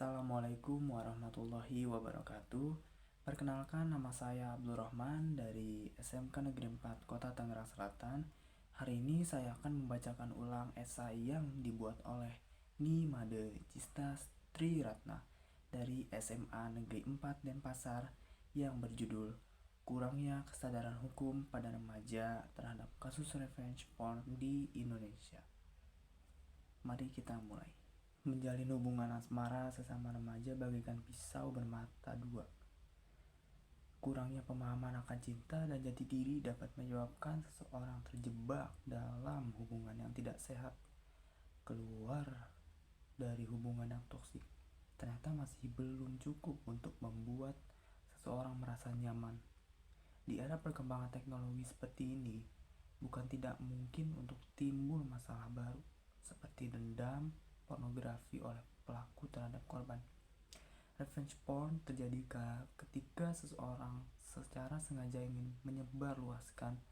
Assalamualaikum warahmatullahi wabarakatuh. Perkenalkan, nama saya Abdul Rahman dari SMK Negeri 4 Kota Tangerang Selatan. Hari ini saya akan membacakan ulang esai yang dibuat oleh Nimade Cista Triratna dari SMA Negeri 4 Denpasar yang berjudul Kurangnya Kesadaran Hukum pada Remaja Terhadap Kasus Revenge Porn di Indonesia. Mari kita mulai. Menjalin hubungan asmara sesama remaja bagaikan pisau bermata dua. Kurangnya pemahaman akan cinta dan jati diri dapat menyebabkan seseorang terjebak dalam hubungan yang tidak sehat. Keluar dari hubungan yang toksik ternyata masih belum cukup untuk membuat seseorang merasa nyaman. Di era perkembangan teknologi seperti ini, bukan tidak mungkin untuk timbul masalah baru seperti dendam, pornografi oleh pelaku terhadap korban. Revenge porn terjadi ketika seseorang secara sengaja ingin menyebarluaskan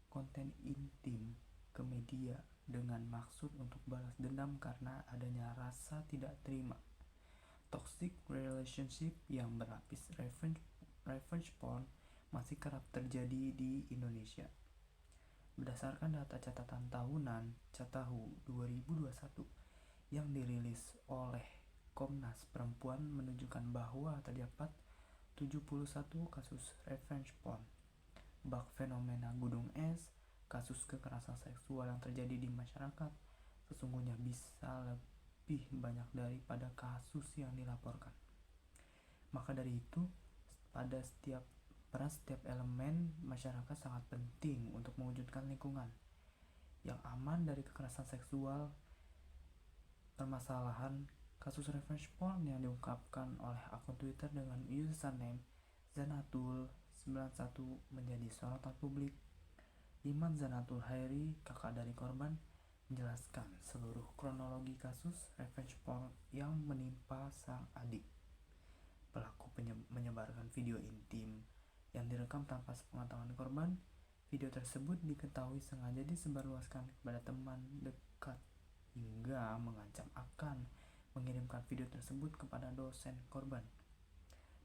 konten intim ke media dengan maksud untuk balas dendam karena adanya rasa tidak terima. Toxic relationship yang berlapis. Revenge porn masih kerap terjadi di Indonesia. Berdasarkan data catatan tahunan Catahu 2021 yang dirilis oleh Komnas Perempuan menunjukkan bahwa terdapat 71 kasus revenge porn. Bak fenomena gunung es, kasus kekerasan seksual yang terjadi di masyarakat sesungguhnya bisa lebih banyak daripada kasus yang dilaporkan. Maka dari itu, peran setiap elemen masyarakat sangat penting untuk mewujudkan lingkungan yang aman dari kekerasan seksual. Permasalahan kasus revenge porn yang diungkapkan oleh akun Twitter dengan username Zanatul91 menjadi sorotan publik. Iman Zanatul Hairi, kakak dari korban, menjelaskan seluruh kronologi kasus revenge porn yang menimpa sang adik. Pelaku menyebarkan video intim yang direkam tanpa sepengetahuan korban. Video tersebut diketahui sengaja disebarluaskan kepada teman dekat hingga mengancam akan mengirimkan video tersebut kepada dosen korban.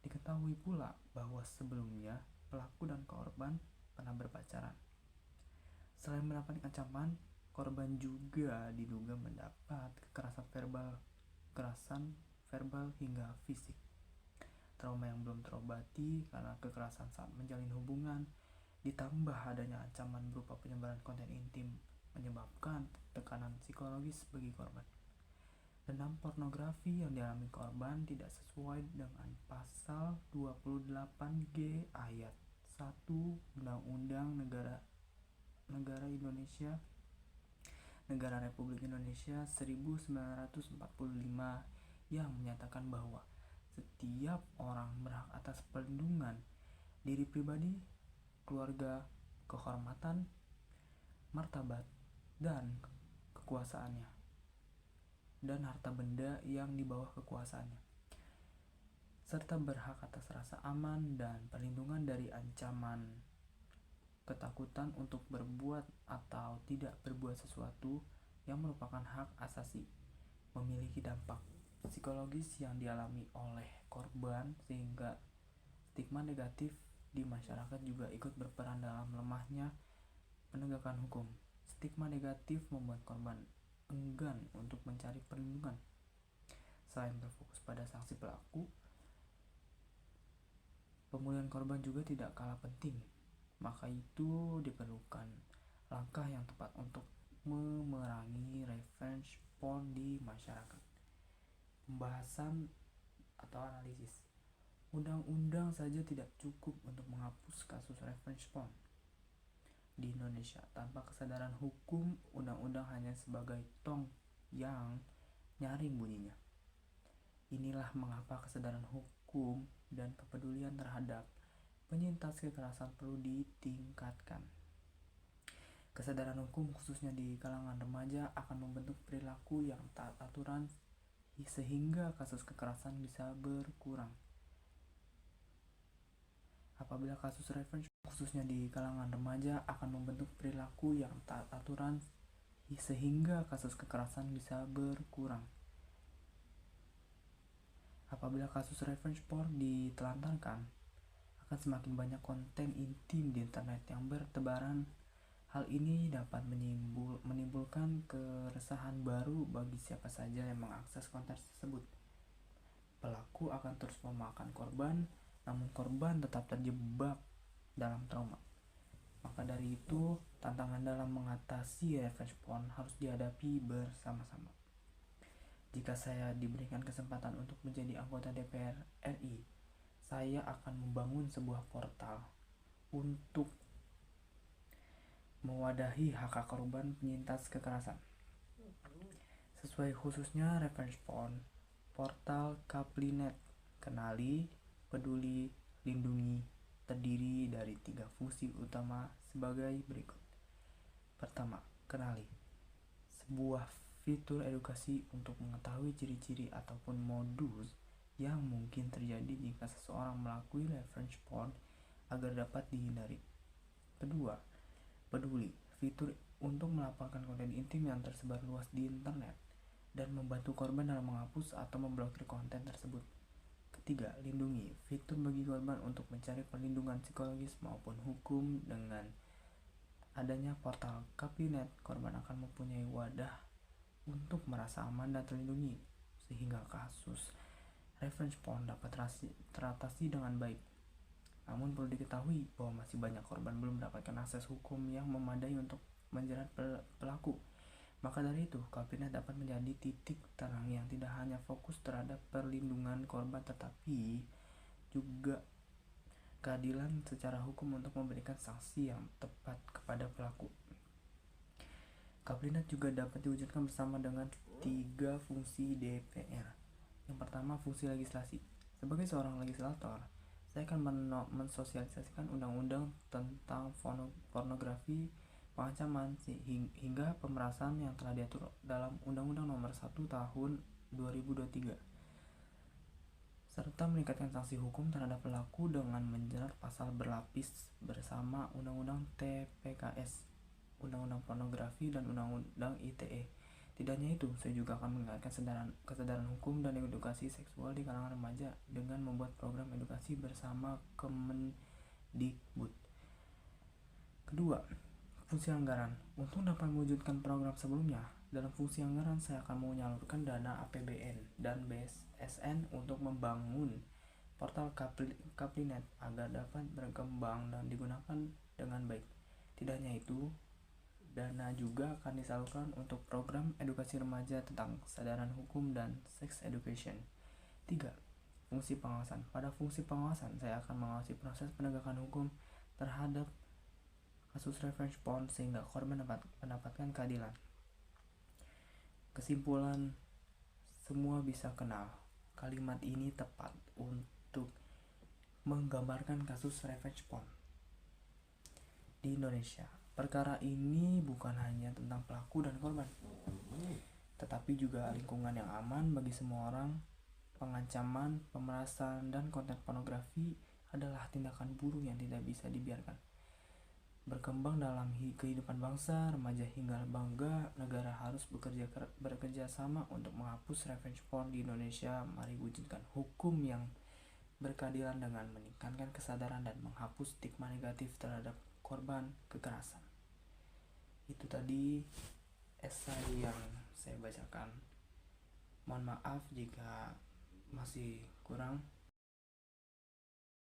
Diketahui pula bahwa sebelumnya pelaku dan korban pernah berpacaran. Selain mendapat ancaman, korban juga diduga mendapat kekerasan verbal hingga fisik. Trauma yang belum terobati karena kekerasan saat menjalin hubungan, ditambah adanya ancaman berupa penyebaran konten intim, menyebabkan tekanan psikologis bagi korban. Dendam pornografi yang dialami korban tidak sesuai dengan pasal 28G ayat 1 Undang-Undang Negara Republik Indonesia 1945 yang menyatakan bahwa setiap orang berhak atas perlindungan diri pribadi, keluarga, kehormatan, martabat, dan kekuasaannya, dan harta benda yang di bawah kekuasaannya, serta berhak atas rasa aman dan perlindungan dari ancaman, ketakutan untuk berbuat atau tidak berbuat sesuatu yang merupakan hak asasi, memiliki dampak psikologis yang dialami oleh korban sehingga stigma negatif di masyarakat juga ikut berperan dalam lemahnya penegakan hukum. Stigma negatif membuat korban enggan untuk mencari perlindungan. Selain berfokus pada sanksi pelaku, pemulihan korban juga tidak kalah penting. Maka itu diperlukan langkah yang tepat untuk memerangi revenge porn di masyarakat. Pembahasan atau analisis. Undang-undang saja tidak cukup untuk menghapus kasus revenge porn di Indonesia. Tanpa kesadaran hukum, undang-undang hanya sebagai tong yang nyaring bunyinya. Inilah mengapa kesadaran hukum dan kepedulian terhadap penyintas kekerasan perlu ditingkatkan. Kesadaran hukum khususnya di kalangan remaja akan membentuk perilaku yang taat aturan sehingga kasus kekerasan bisa berkurang. Apabila kasus revenge khususnya di kalangan remaja akan membentuk perilaku yang taat aturan sehingga kasus kekerasan bisa berkurang. Apabila kasus revenge porn ditelantarkan, akan semakin banyak konten intim di internet yang bertebaran. Hal ini dapat menimbulkan keresahan baru bagi siapa saja yang mengakses konten tersebut. Pelaku akan terus memakan korban, namun korban tetap terjebak dalam trauma. Maka dari itu, tantangan dalam mengatasi revenge porn harus dihadapi bersama-sama. Jika saya diberikan kesempatan untuk menjadi anggota DPR RI, saya akan membangun sebuah portal untuk mewadahi hak korban penyintas kekerasan. Sesuai khususnya revenge porn, portal Kaplinet Kenali, Peduli, Lindungi terdiri dari 3 fungsi utama sebagai berikut. Pertama, kenali. Sebuah fitur edukasi untuk mengetahui ciri-ciri ataupun modus yang mungkin terjadi jika seseorang melakukan revenge porn agar dapat dihindari. Kedua, peduli. Fitur untuk melaporkan konten intim yang tersebar luas di internet dan membantu korban dalam menghapus atau memblokir konten tersebut. Ketiga, lindungi. Fitur bagi korban untuk mencari perlindungan psikologis maupun hukum. Dengan adanya portal Kaplinet, korban akan mempunyai wadah untuk merasa aman dan terlindungi, sehingga kasus revenge porn dapat teratasi dengan baik. Namun perlu diketahui bahwa masih banyak korban belum mendapatkan akses hukum yang memadai untuk menjerat pelaku. Maka dari itu, Kabinet dapat menjadi titik terang yang tidak hanya fokus terhadap perlindungan korban, tetapi juga keadilan secara hukum untuk memberikan sanksi yang tepat kepada pelaku. Kabinet juga dapat diwujudkan bersama dengan 3 fungsi DPR. Yang pertama, fungsi legislasi. Sebagai seorang legislator, saya akan mensosialisasikan undang-undang tentang pornografi, pengancaman, hingga pemerasan yang telah diatur dalam Undang-Undang Nomor 1 Tahun 2023, serta meningkatkan sanksi hukum terhadap pelaku dengan menjerat pasal berlapis bersama Undang-Undang TPKS, Undang-Undang Pornografi, dan Undang-Undang ITE. Tidak hanya itu, saya juga akan meningkatkan kesadaran hukum dan edukasi seksual di kalangan remaja dengan membuat program edukasi bersama Kemendikbud. Kedua, fungsi anggaran. Untuk dapat mewujudkan program sebelumnya, dalam fungsi anggaran saya akan menyalurkan dana APBN dan BSN untuk membangun portal Kaplinet agar dapat berkembang dan digunakan dengan baik. Tidak hanya itu, dana juga akan disalurkan untuk program edukasi remaja tentang kesadaran hukum dan sex education. 3. Fungsi pengawasan. Pada fungsi pengawasan, saya akan mengawasi proses penegakan hukum terhadap kasus revenge porn sehingga korban dapat mendapatkan keadilan. Kesimpulan, semua bisa kenal. Kalimat ini tepat untuk menggambarkan kasus revenge porn di Indonesia. Perkara ini bukan hanya tentang pelaku dan korban, tetapi juga lingkungan yang aman bagi semua orang. Pengancaman, pemerasan, dan konten pornografi adalah tindakan buruk yang tidak bisa dibiarkan berkembang dalam kehidupan bangsa, remaja hingga bangga. Negara harus bekerja sama untuk menghapus revenge porn di Indonesia. Mari wujudkan hukum yang berkeadilan dengan meningkatkan kesadaran dan menghapus stigma negatif terhadap korban kekerasan. Itu tadi esai yang saya bacakan. Mohon maaf jika masih kurang.